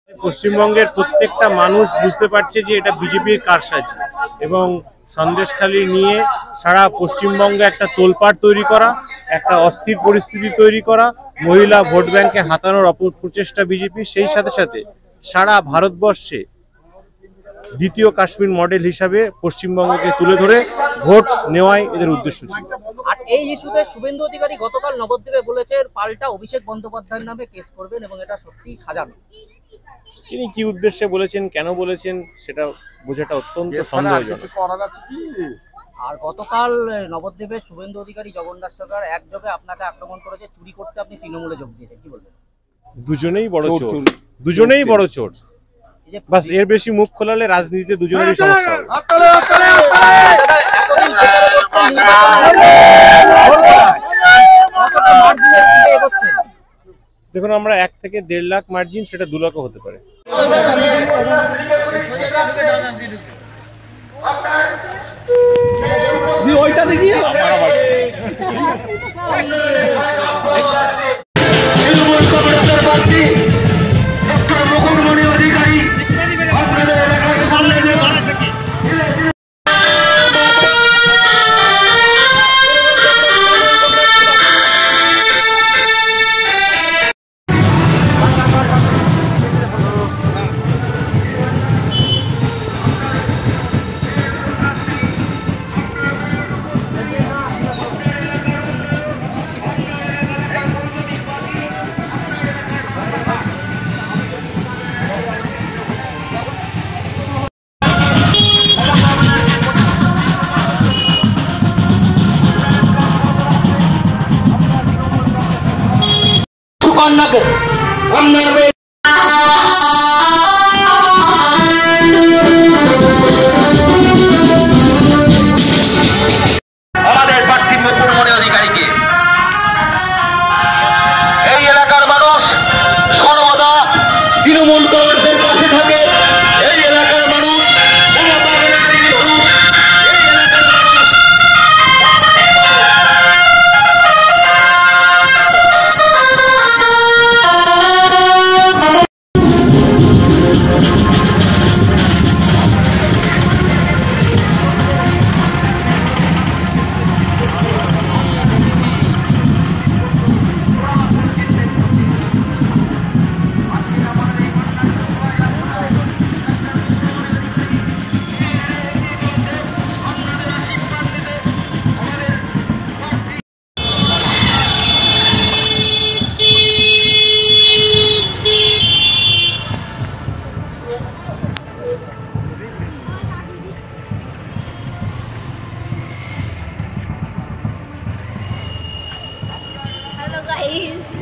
পশ্চিমবঙ্গের প্রত্যেকটা মানুষ বুঝতে পারছে যে এটা বিজেপির কারসাজি এবং সন্দেশখালি নিয়ে সারা পশ্চিমবঙ্গে একটা তোলপাড় তৈরি করা, একটা অস্থির পরিস্থিতি তৈরি করা, মহিলা ভোট ব্যাংকে হাতানোর অপপ্রচেষ্টা বিজেপি। সেই সাথে সাথে সারা ভারতবর্ষে দ্বিতীয় কাশ্মীর মডেল হিসাবে পশ্চিমবঙ্গকে তুলে ধরে ভোট নেওয়াই এদের উদ্দেশ্য ছিল। আর এই ইস্যুতে শুভেন্দু অধিকারী গতকাল নবদ্বীপে বলেছেন পাল্টা অভিষেক বন্দ্যোপাধ্যায়ের নামে কেস করবেন এবং এটা সত্যি সাজানো। তিনি কি উদ্দেশ্যে বলেছেন, কেন বলেছেন সেটা বোঝাটা অত্যন্ত সন্দেহজনক। আর গতকাল নবদ্বীপে শুভেন্দু অধিকারী জগন্নাথ সরকার একযোগে আপনাকে আক্রমণ করেছে, চুরি করতে আপনি তৃণমূলে যোগ দিয়েছেন, কি বলবেন? দুজনেই বড় চোর, দুজনেই বড় চোর। বাস এর বেশি মুখ খোলালে রাজনীতিতে দুজনেরই সমস্যা হবে। দেখুন, আমরা 1 থেকে 1.5 লাখ মার্জিন, সেটা 2 লাখও হতে পারে। ওইটা দেখিয়ে আমাদের প্রার্থী মুকুটমণি অধিকারীকে এই এলাকার মানুষ সর্বদা তৃণমূল কংগ্রেসের পাশে থাকে। এই এলাকার মানুষ Hello guys.